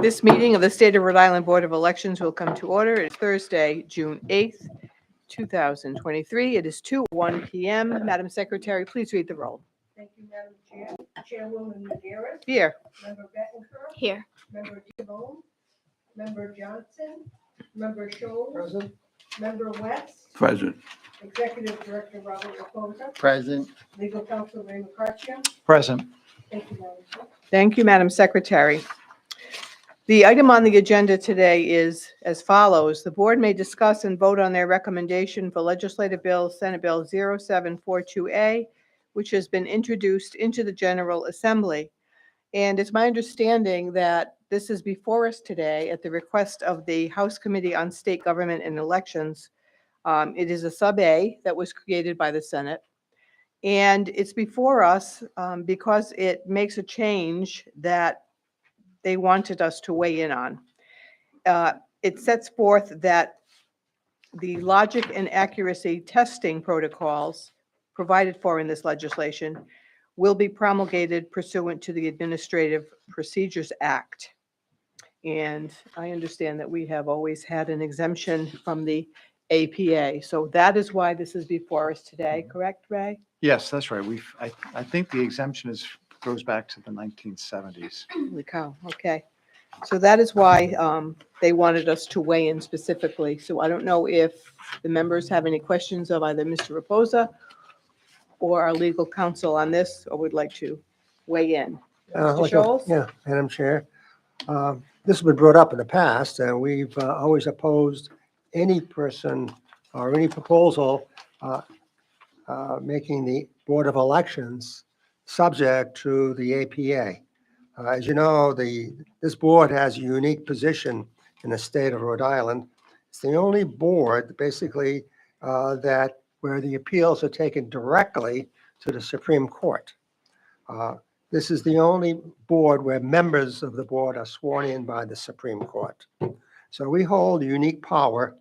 This meeting of the State of Rhode Island Board of Elections will come to order. It's Thursday, June 8th, 2023. It is 2:01 p.m. Madam Secretary, please read the roll. Thank you, Madam Chair. Chairwoman Madeira. Here. Member Bettenker. Here. Member DeBonne. Member Johnson. Member Scholes. Present. Member West. Present. Executive Director Robert Raposa. Present. Legal Counsel Ray McCarthy. Present. Thank you, Madam Chair. Thank you, Madam Secretary. The item on the agenda today is as follows. The board may discuss and vote on their recommendation for legislative bill, Senate Bill 0742A, which has been introduced into the General Assembly. And it's my understanding that this is before us today at the request of the House Committee on State Government and Elections. It is a sub-A that was created by the Senate. And it's before us because it makes a change that they wanted us to weigh in on. It sets forth that the logic and accuracy testing protocols provided for in this legislation will be promulgated pursuant to the Administrative Procedures Act. And I understand that we have always had an exemption from the APA. So that is why this is before us today, correct, Ray? Yes, that's right. I think the exemption goes back to the 1970s. Holy cow, okay. So that is why they wanted us to weigh in specifically. So I don't know if the members have any questions of either Mr. Raposa or our legal counsel on this, or would like to weigh in. Mr. Scholes? Yeah, Madam Chair. This has been brought up in the past, and we've always opposed any person or any proposal making the Board of Elections subject to the APA. As you know, this board has a unique position in the state of Rhode Island. It's the only board, basically, that where the appeals are taken directly to the Supreme Court. This is the only board where members of the board are sworn in by the Supreme Court. So we hold a unique power,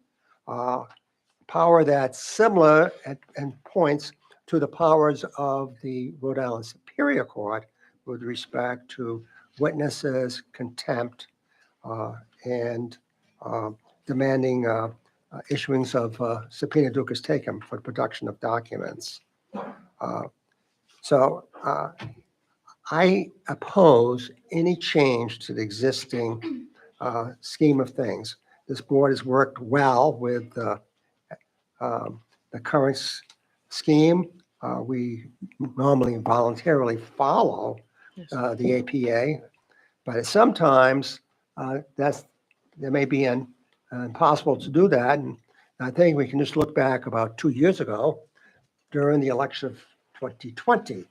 power that's similar and points to the powers of the Rhode Island Superior Court with respect to witnesses, contempt, and demanding issuings of subpoena duces tecum for production of documents. So I oppose any change to the existing scheme of things. This board has worked well with the current scheme. We normally voluntarily follow the APA, but sometimes there may be impossible to do that. And I think we can just look back about 2 years ago during the election of 2020,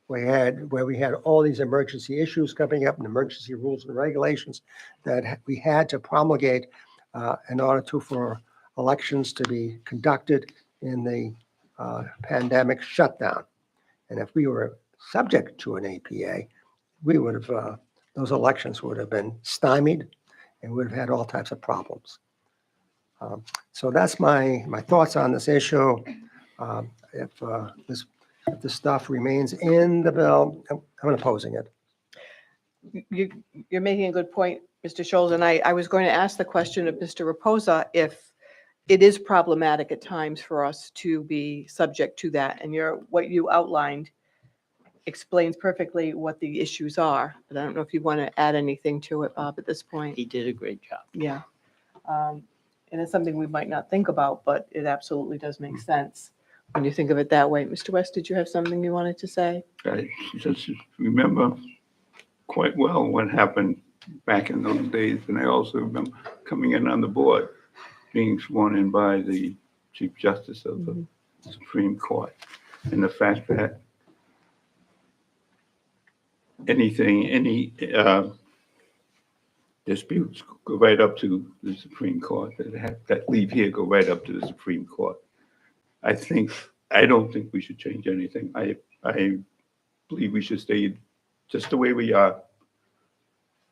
where we had all these emergency issues coming up and emergency rules and regulations that we had to promulgate in order for elections to be conducted in the pandemic shutdown. And if we were subject to an APA, we would have, those elections would have been stymied and would have had all types of problems. So that's my thoughts on this issue. If this stuff remains in the bill, I'm opposing it. You're making a good point, Mr. Scholes, and I was going to ask the question of Mr. Raposa if it is problematic at times for us to be subject to that. And what you outlined explains perfectly what the issues are, but I don't know if you want to add anything to it, Bob, at this point. He did a great job. Yeah. And it's something we might not think about, but it absolutely does make sense when you think of it that way. Mr. West, did you have something you wanted to say? I just remember quite well what happened back in those days. And I also remember coming in on the board, being sworn in by the Chief Justice of the Supreme Court. And the fact that any disputes go right up to the Supreme Court, that leave here go right up to the Supreme Court. I don't think we should change anything. I believe we should stay just the way we are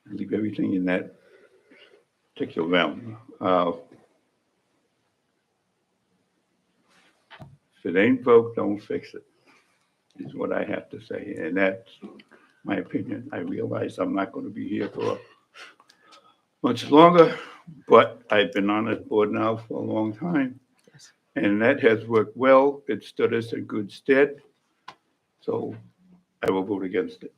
and leave everything in that particular realm. If it ain't broke, don't fix it, is what I have to say. And that's my opinion. I realize I'm not going to be here for much longer, but I've been on this board now for a long time. Yes. And that has worked well. It stood us in good stead. So I will vote against it.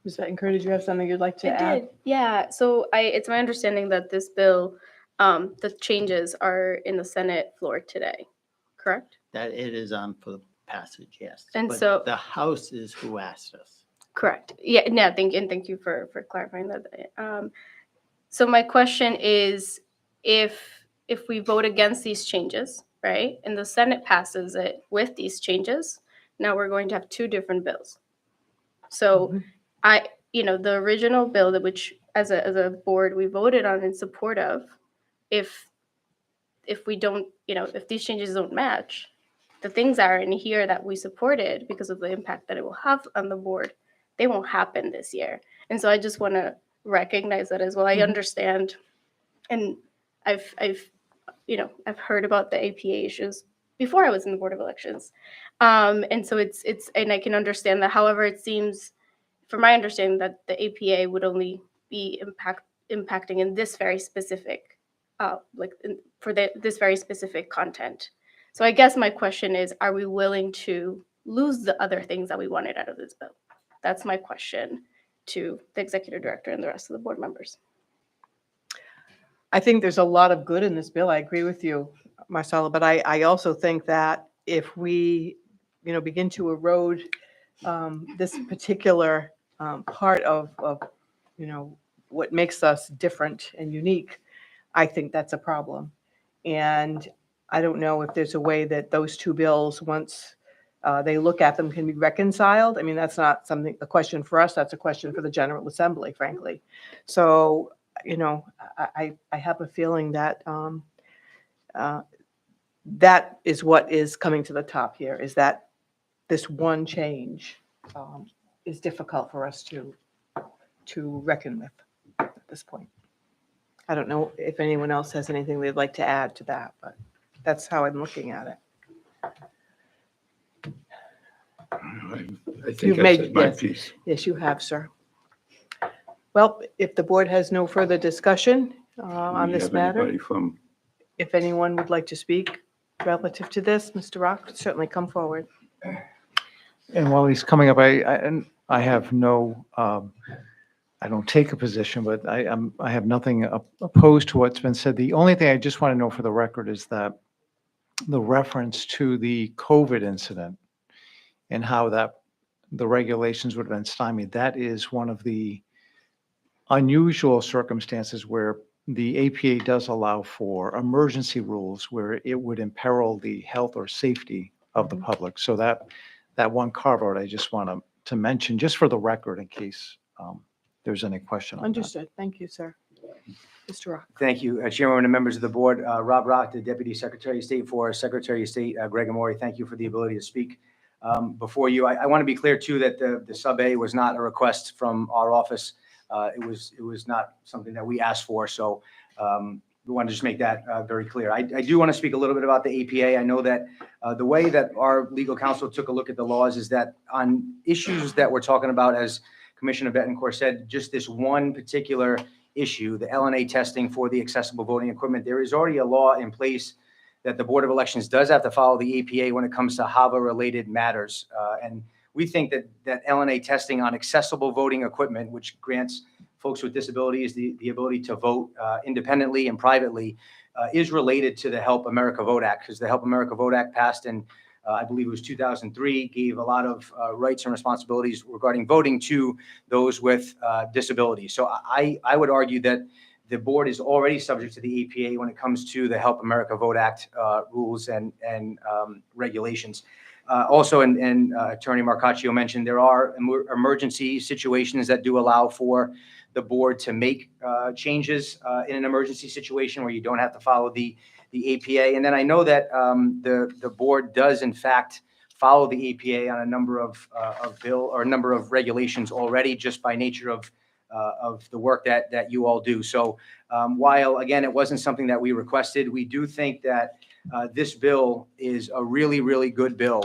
Ms. Bettencourt, did you have something you'd like to I add? did, yeah. So it's my understanding that this bill, the changes are in the Senate floor today, correct? That it is on for passage, yes. And But so- the House is who asked us. Correct. Yeah, no, thank you for clarifying that. So my question is, if we vote against these changes, right, and the Senate passes it with these changes, now we're going to have two different bills. So the original bill that which as a board we voted on in support of, if we don't, if these changes don't match, the things that are in here that we supported because of the impact that it will have on the board, they won't happen this year. And so I just want to recognize that as well. I understand, and I've heard about the APA issues before I was in the Board of Elections, and so it's and I can understand that. However, it seems, from my understanding, that the APA would only be impacting in this very specific, this very specific content. So I guess my question is, are we willing to lose the other things that we wanted out of this bill? That's my question to the executive director and the rest of the board members. I think there's a lot of good in this bill. I agree with you, Marcella, but I also think that if we, begin to erode this particular part of, what makes us different and unique, I think that's a problem. And I don't know if there's a way that those two bills, once they look at them, can be reconciled. I mean, that's not a question for us. That's a question for the General Assembly, frankly. So, I have a feeling that that is what is coming to the top here, is that this one change is difficult for us to reckon with at this point. I don't know if anyone else has anything they'd like to add to that, but that's how I'm looking at it. I You've think I made- said my yes. piece. Yes, you have, sir. Well, if the board has no further discussion on Do we this have matter, anybody from, if anyone would like to speak relative to this, Mr. Rock, certainly come forward. And while he's coming up, I have no, I don't take a position, but I have nothing opposed to what's been said. The only thing I just want to know for the record is that the reference to the COVID incident and how that the regulations would have been stymied, that is one of the unusual circumstances where the APA does allow for emergency rules where it would imperil the health or safety of the public. So that one carve out, I just want to mention, just for the record, in case there's any question on that. Understood. Thank you, sir. Mr. Rock. Thank you, Chairman and members of the board. Rob Rock, the Deputy Secretary of State for Secretary of State Greg Amore. Thank you for the ability to speak before you. I want to be clear too that the sub A was not a request from our office. It was not something that we asked for. So we want to just make that very clear. I do want to speak a little bit about the APA. I know that the way that our legal counsel took a look at the laws is that on issues that we're talking about, as Commissioner Bettencourt said, just this one particular issue, the LNA testing for the accessible voting equipment, there is already a law in place that the Board of Elections does have to follow the APA when it comes to HAVA-related matters. And we think that LNA testing on accessible voting equipment, which grants folks with disabilities the ability to vote independently and privately, is related to the Help America Vote Act, because the Help America Vote Act passed in, I believe it was 2003, gave a lot of rights and responsibilities regarding voting to those with disabilities. So I would argue that the board is already subject to the APA when it comes to the Help America Vote Act rules and regulations. Also, and Attorney Marcaccio mentioned, there are emergency situations that do allow for the board to make changes in an emergency situation where you don't have to follow the APA. And then I know that the board does in fact follow the APA on a number of regulations already, just by nature of the work that you all do. So while again, it wasn't something that we requested, we do think that this bill is a really, really good bill.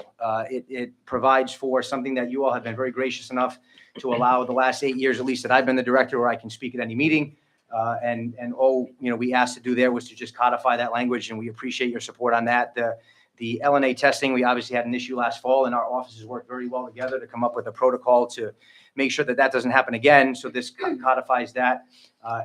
It provides for something that you all have been very gracious enough to allow the last 8 years, at least that I've been the director, where I can speak at any meeting. And all, we asked to do there was to just codify that language, and we appreciate your support on that. The LNA testing, we obviously had an issue last fall, and our offices worked very well together to come up with a protocol to make sure that that doesn't happen again. So this codifies that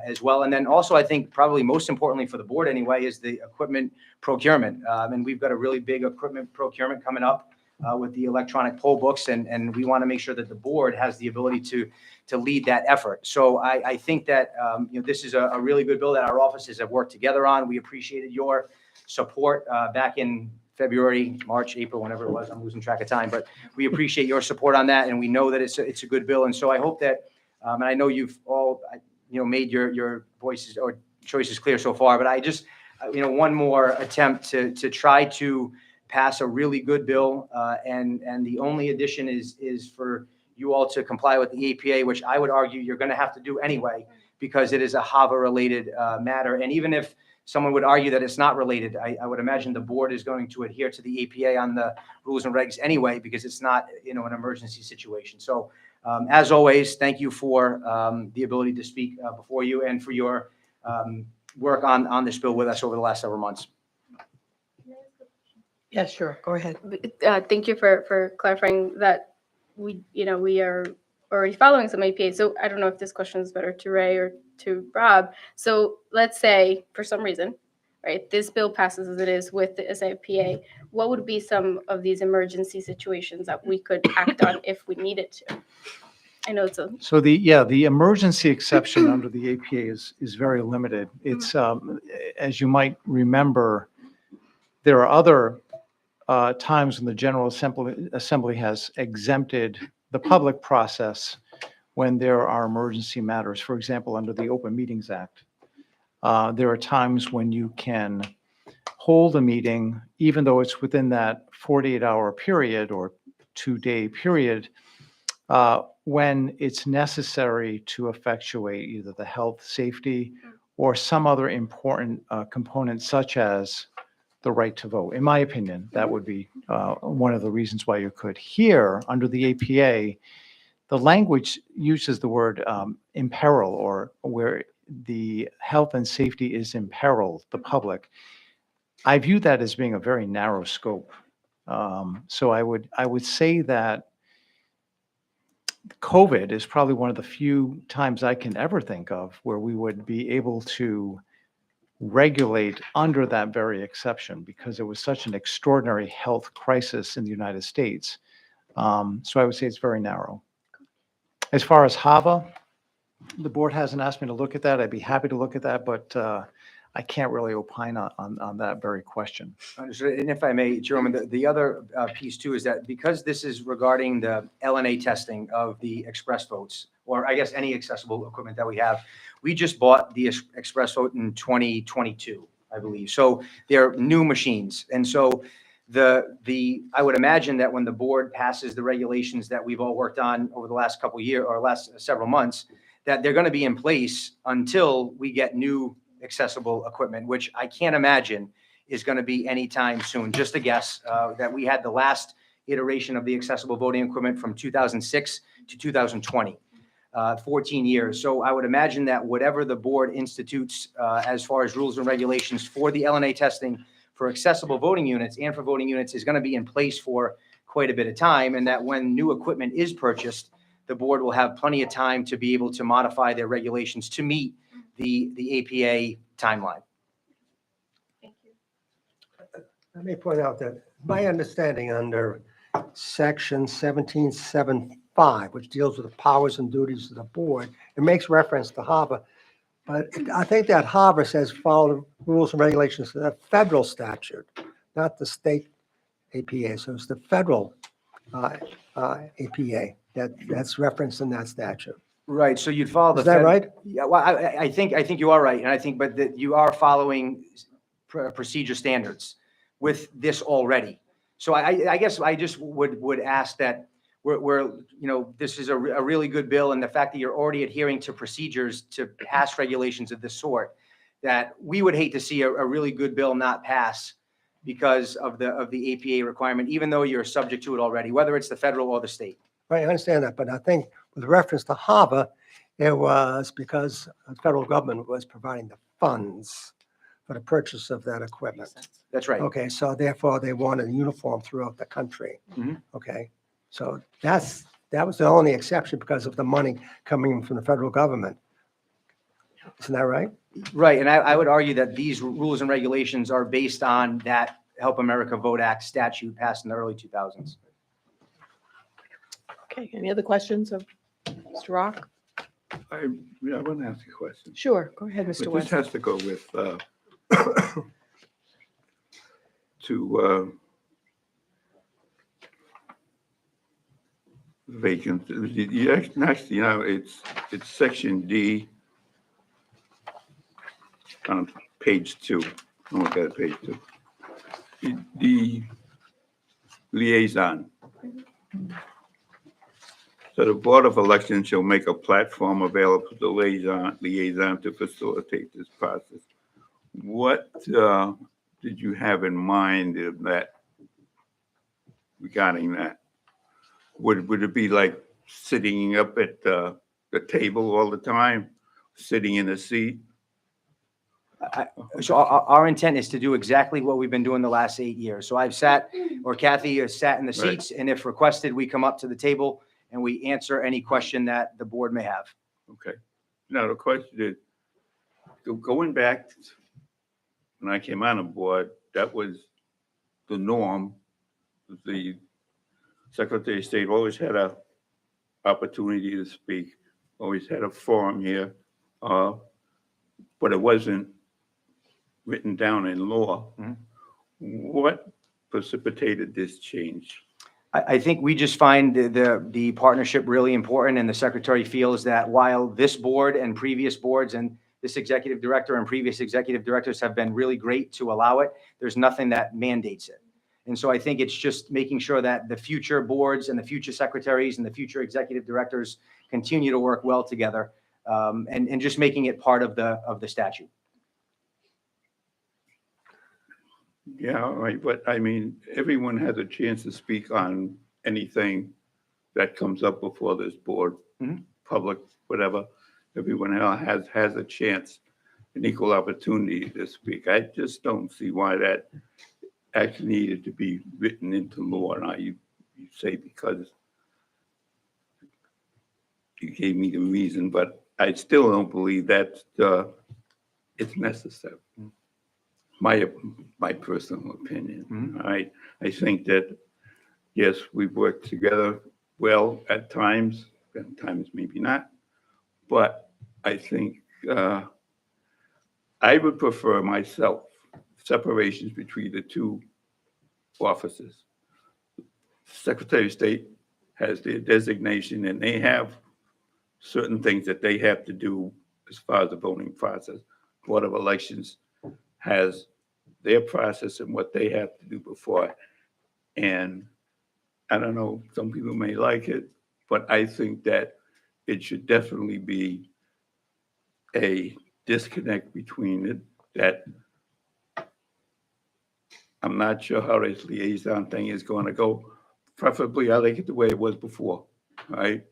as well. And then also, I think probably most importantly for the board anyway, is the equipment procurement. And we've got a really big equipment procurement coming up with the electronic poll books, and we want to make sure that the board has the ability to lead that effort. So I think that this is a really good bill that our offices have worked together on. We appreciated your support back in February, March, April, whenever it was. I'm losing track of time, but we appreciate your support on that, and we know that it's a good bill. And so I hope that, and I know you've all, made your voices or choices clear so far, but I just, one more attempt to try to pass a really good bill, and the only addition is for you all to comply with the APA, which I would argue you're going to have to do anyway, because it is a HAVA-related matter. And even if someone would argue that it's not related, I would imagine the board is going to adhere to the APA on the rules and regs anyway, because it's not, an emergency situation. So as always, thank you for the ability to speak before you and for your work on this bill with us over the last several months. Yes, sure. Go ahead. Thank you for clarifying that we are already following some APA. So I don't know if this question is better to Ray or to Rob. So let's say for some reason, right, this bill passes as it is with the APA. What would be some of these emergency situations that we could act on if we needed to? I know it's a So the emergency exception under the APA is very limited. It's, as you might remember, there are other times when the General Assembly has exempted the public process when there are emergency matters. For example, under the Open Meetings Act, there are times when you can hold a meeting, even though it's within that 48-hour period or 2-day period, when it's necessary to effectuate either the health, safety, or some other important component, such as the right to vote. In my opinion, that would be one of the reasons why you could. Here, under the APA, the language uses the word imperil, or where the health and safety is imperiled, the public. I view that as being a very narrow scope. So I would say that COVID is probably one of the few times I can ever think of where we would be able to regulate under that very exception, because it was such an extraordinary health crisis in the United States. So I would say it's very narrow. As far as HAVA, the board hasn't asked me to look at that. I'd be happy to look at that, but I can't really opine on that very question. Understood. And if I may, Chairman, the other piece too is that because this is regarding the LNA testing of the express votes, or I guess any accessible equipment that we have, we just bought the express vote in 2022, I believe. So they're new machines. And so I would imagine that when the board passes the regulations that we've all worked on over the last couple of years or last several months, that they're going to be in place until we get new accessible equipment, which I can't imagine is going to be anytime soon. Just a guess that we had the last iteration of the accessible voting equipment from 2006 to 2020, 14 years. So I would imagine that whatever the board institutes as far as rules and regulations for the LNA testing for accessible voting units and for voting units is going to be in place for quite a bit of time, and that when new equipment is purchased, the board will have plenty of time to be able to modify their regulations to meet the APA timeline. Thank you. Let me point out that my understanding under section 1775, which deals with the powers and duties of the board, it makes reference to HAVA, but I think that HAVA says follow the rules and regulations of the federal statute, not the state APA. So it's the federal APA that's referenced in that statute. Right. So you'd follow the. Is that right? Yeah. Well, I think you are right, and I think, but that you are following procedure standards with this already. So I guess I just would ask that we're this is a really good bill, and the fact that you're already adhering to procedures to pass regulations of this sort, that we would hate to see a really good bill not pass because of the APA requirement, even though you're subject to it already, whether it's the federal or the state. Right, I understand that, but I think with reference to HAVA, It was because the federal government was providing the funds for the purchase of that equipment. That's right. Okay, so therefore they wanted a uniform throughout the country. Mhm. Okay, so that was the only exception because of the money coming from the federal government. Isn't that right? Right, and I would argue that these rules and regulations are based on that Help America Vote Act statute passed in the early 2000s. Okay, any other questions of Mr. Rock? I want to ask a question. Sure, go ahead, Mr. But West. this has to go with, vacant, actually, it's section D on page 2. I'm looking at page 2. The liaison. So the Board of Elections shall make a platform available to the liaison to facilitate this process. What did you have in mind of that regarding that? Would it be like sitting up at the table all the time, sitting in a seat? So our intent is to do exactly what we've been doing the last 8 years. So I've sat, or Kathy has sat in the Right. seats, and if requested, we come up to the table and we answer any question that the board may have. Okay. Now, the question is, going back to when I came on board, that was the norm. The Secretary of State always had a opportunity to speak, always had a forum here, but it wasn't written down in law. Mhm. What precipitated this change? I think we just find the partnership really important, and the secretary feels that while this board and previous boards and this executive director and previous executive directors have been really great to allow it, there's nothing that mandates it. And so I think it's just making sure that the future boards and the future secretaries and the future executive directors continue to work well together, and just making it part of the statute. Yeah, right, but I mean, everyone has a chance to speak on anything that comes up before this board, Mhm. public, whatever. Everyone else has a chance, an equal opportunity to speak. I just don't see why that actually needed to be written into law. Now, you say because you gave me the reason, but I still don't believe that it's necessary. My personal opinion. Mhm. I think that, yes, we've worked together well at times, and times maybe not. But I think I would prefer myself separations between the two offices. Secretary of State has their designation, and they have certain things that they have to do as far as the voting process. Board of Elections has their process and what they have to do before. And I don't know, some people may like it, but I think that it should definitely be a disconnect between it, that I'm not sure how this liaison thing is going to go. Preferably, I like it the way it was before, right?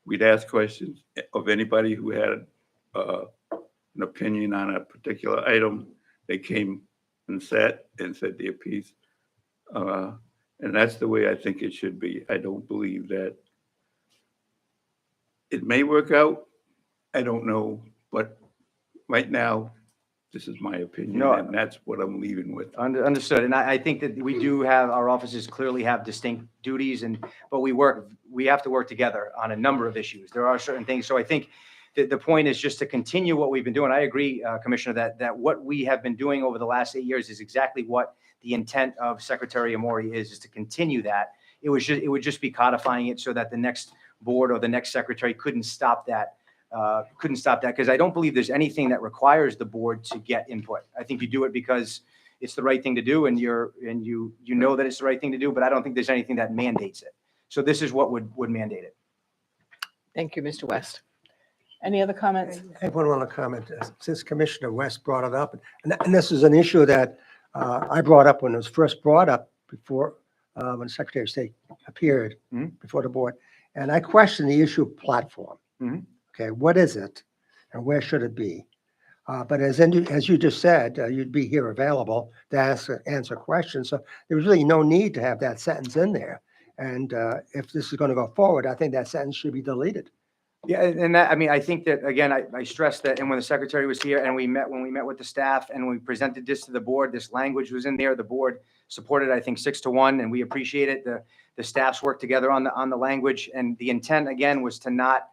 We'd ask questions of anybody who had an opinion on a particular item. They came and sat and said their piece. And that's the way I think it should be. I don't believe that it may work out. I don't know, but right now, this is my opinion, No, and that's what I'm leaving with. Understood. And I think that we do have, our offices clearly have distinct duties, but we have to work together on a number of issues. There are certain things. So I think the point is just to continue what we've been doing. I agree, Commissioner, that what we have been doing over the last 8 years is exactly what the intent of Secretary Amori is to continue that. It would just be codifying it so that the next board or the next secretary couldn't stop that, because I don't believe there's anything that requires the board to get input. I think you do it because it's the right thing to do, and you know that it's the right thing to do, but I don't think there's anything that mandates it. So this is what would mandate it. Thank you, Mr. West. Any other comments? I have one other comment. Since Commissioner West brought it up, and this is an issue that I brought up when it was first brought up before, when Secretary of State appeared Mhm. before the board. And I questioned the issue of platform. Mhm. Okay, what is it and where should it be? But as you just said, you'd be here available to answer questions. So there's really no need to have that sentence in there. And if this is going to go forward, I think that sentence should be deleted. Yeah, and that, I mean, I think that, again, I stressed that, and when the secretary was here and when we met with the staff and we presented this to the board, this language was in there. The board supported, I think, 6-1, and we appreciate it. The staffs worked together on the language, and the intent, again, was to not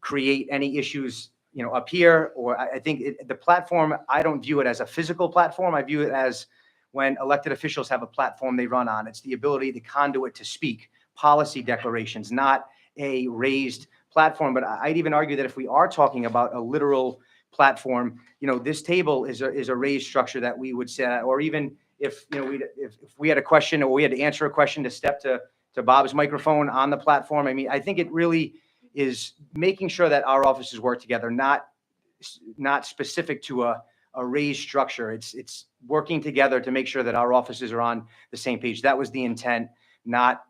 create any issues, up here, or I think the platform, I don't view it as a physical platform. I view it as when elected officials have a platform they run on. It's the ability, the conduit to speak, policy declarations, not a raised platform. But I'd even argue that if we are talking about a literal platform, this table is a raised structure that we would set, or even if, if we had a question or we had to answer a question, to step to Bob's microphone on the platform. I mean, I think it really is making sure that our offices work together, not specific to a raised structure. It's working together to make sure that our offices are on the same page. That was the intent, not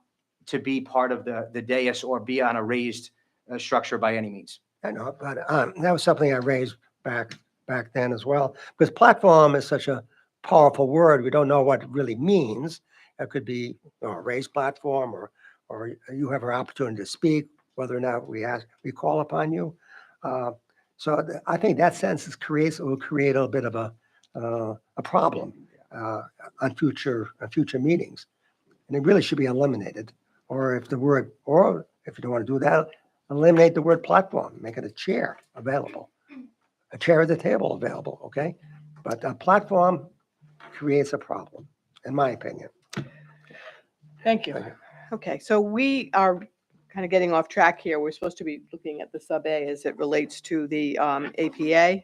to be part of the dais or be on a raised structure by any means. I know, but that was something I raised back then as well, because platform is such a powerful word. We don't know what it really means. It could be a raised platform, or you have an opportunity to speak, whether or not we call upon you. I think that sentence will create a little bit of a problem on future meetings, and it really should be eliminated. Or if you don't want to do that, eliminate the word platform, make it a chair available, a chair at the table available. Okay, but a platform creates a problem, in my opinion. Thank you. Okay, so we are kind of getting off track here. We're supposed to be looking at the sub-A as it relates to the APA.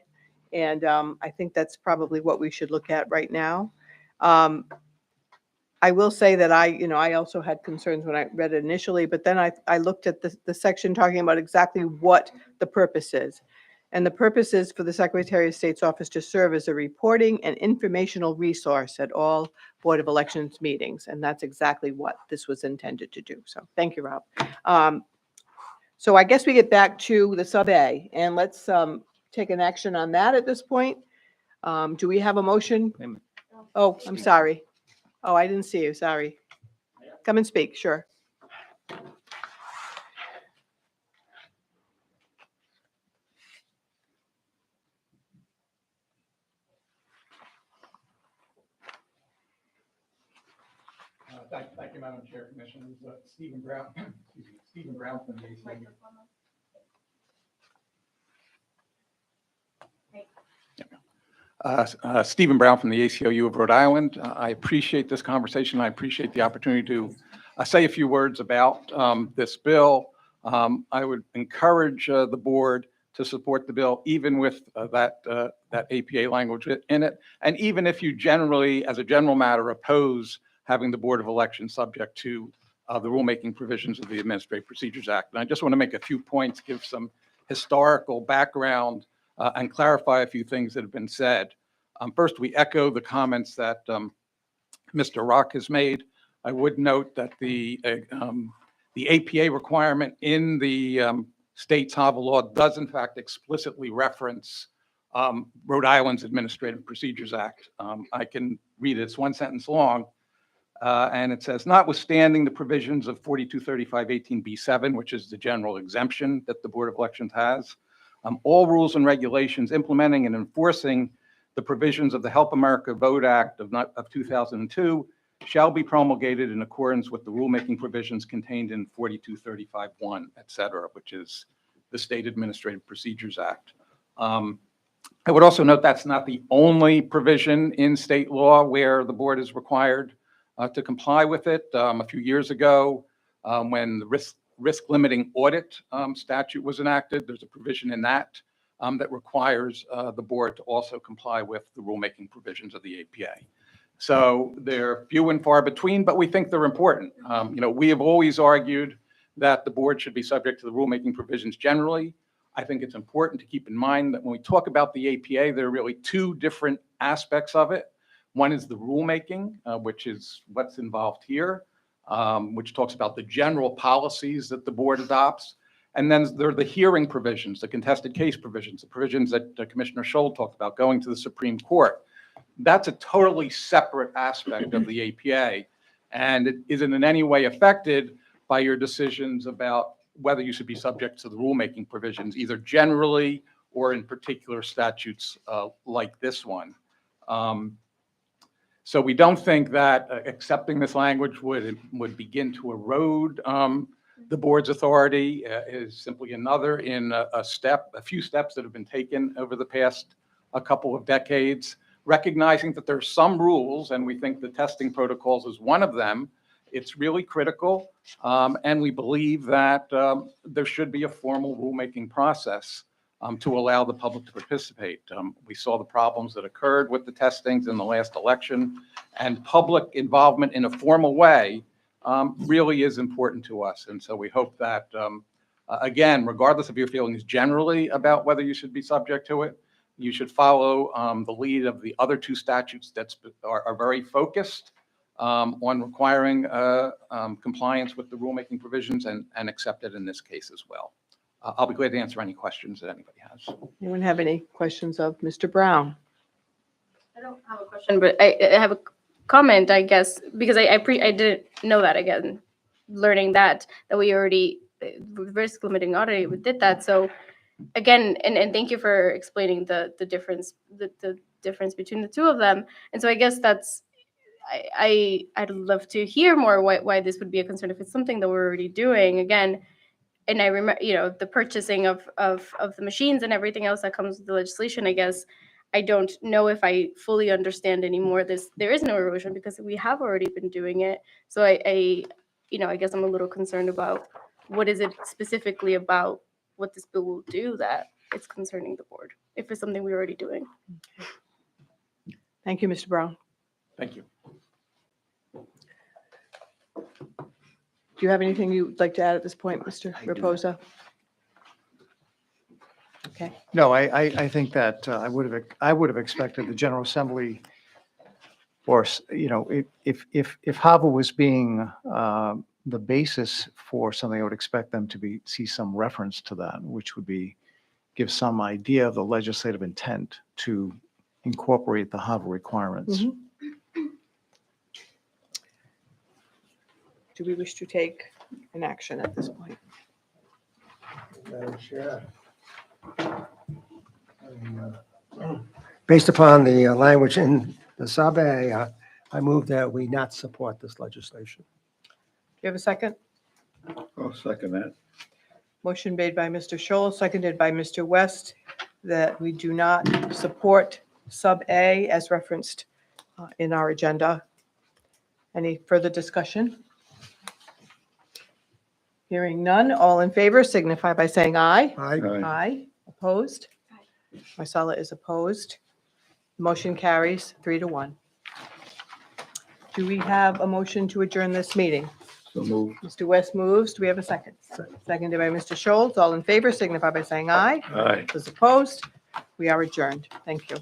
And I think that's probably what we should look at right now. I will say that I also had concerns when I read it initially, but then I looked at the section talking about exactly what the purpose is. And the purpose is for the Secretary of State's office to serve as a reporting and informational resource at all Board of Elections meetings. And that's exactly what this was intended to do. So thank you, Rob. So I guess we get back to the sub-A, and let's take an action on that at this point. Do we have a motion? Oh, I'm sorry. Oh, I didn't see you. Sorry. Come and speak. Sure. Thank you, Madam Chair, Commissioners. Stephen Brown, Stephen Brown from the ACLU. Stephen Brown from the ACLU of Rhode Island. I appreciate this conversation. I appreciate the opportunity to say a few words about this bill. I would encourage the board to support the bill, even with that APA language in it, and even if you generally, as a general matter, oppose having the Board of Elections subject to the rulemaking provisions of the Administrative Procedures Act. And I just want to make a few points, give some historical background, and clarify a few things that have been said. First, we echo the comments that Mr. Rock has made. I would note that the APA requirement in the state's HAVA law does in fact explicitly reference Rhode Island's Administrative Procedures Act. I can read it. It's one sentence long. And it says, notwithstanding the provisions of 4235-18B7, which is the general exemption that the Board of Elections has, all rules and regulations implementing and enforcing the provisions of the Help America Vote Act of 2002 shall be promulgated in accordance with the rulemaking provisions contained in 4235-1, et cetera, which is the State Administrative Procedures Act. I would also note that's not the only provision in state law where the board is required to comply with it. A few years ago, when the risk limiting audit statute was enacted, there's a provision in that that requires the board to also comply with the rulemaking provisions of the APA. So they're few and far between, but we think they're important. We have always argued that the board should be subject to the rulemaking provisions generally. I think it's important to keep in mind that when we talk about the APA, there are really two different aspects of it. One is the rulemaking, which is what's involved here, which talks about the general policies that the board adopts. And then there are the hearing provisions, the contested case provisions, the provisions that Commissioner Scholl talked about, going to the Supreme Court. That's a totally separate aspect of the APA, and it isn't in any way affected by your decisions about whether you should be subject to the rulemaking provisions, either generally or in particular statutes like this one. So we don't think that accepting this language would begin to erode the board's authority. Is simply another in a few steps that have been taken over the past a couple of decades, recognizing that there are some rules, and we think the testing protocols is one of them. It's really critical, and we believe that there should be a formal rulemaking process to allow the public to participate. We saw the problems that occurred with the testings in the last election, and public involvement in a formal way really is important to us. And so we hope that, again, regardless of your feelings generally about whether you should be subject to it, you should follow the lead of the other two statutes that are very focused on requiring compliance with the rulemaking provisions and accept it in this case as well. I'll be glad to answer any questions that anybody has. Anyone have any questions of Mr. Brown? I don't have a question, but I have a comment, I guess, because I didn't know that, again, learning that we already, risk limiting audit, we did that. So again, and thank you for explaining the difference, the difference between the two of them. And so I guess that's, I'd love to hear more why this would be a concern if it's something that we're already doing. Again, and I remember, the purchasing of the machines and everything else that comes with the legislation, I guess, I don't know if I fully understand anymore there is no erosion because we have already been doing it. So I guess I'm a little concerned about what is it specifically about what this bill will do that it's concerning the board, if it's something we're already doing. Thank you, Mr. Brown. Thank you. Do you have anything you'd like to add at this point, Mr. I do. Reposa? Okay. No, I think that I would have expected the General Assembly, or, if HAVA was being the basis for something, I would expect them to see some reference to that, which would give some idea of the legislative intent to incorporate the HAVA requirements. Mhm. Do we wish to take an action at this point? Madam Chair. Based upon the language in the sub-A, I move that we not support this legislation. Do you have a second? I'll second that. Motion made by Mr. Scholl, seconded by Mr. West, that we do not support sub-A as referenced in our agenda. Any further discussion? Hearing none, all in favor signify by saying aye. Aye. Aye. Aye. Opposed? Marcella is opposed. Motion carries 3-1. Do we have a motion to adjourn this meeting? So move. Mr. West moves. Do we have a second? Seconded by Mr. Schultz. All in favor signify by saying aye. Aye. Those opposed? We are adjourned. Thank you.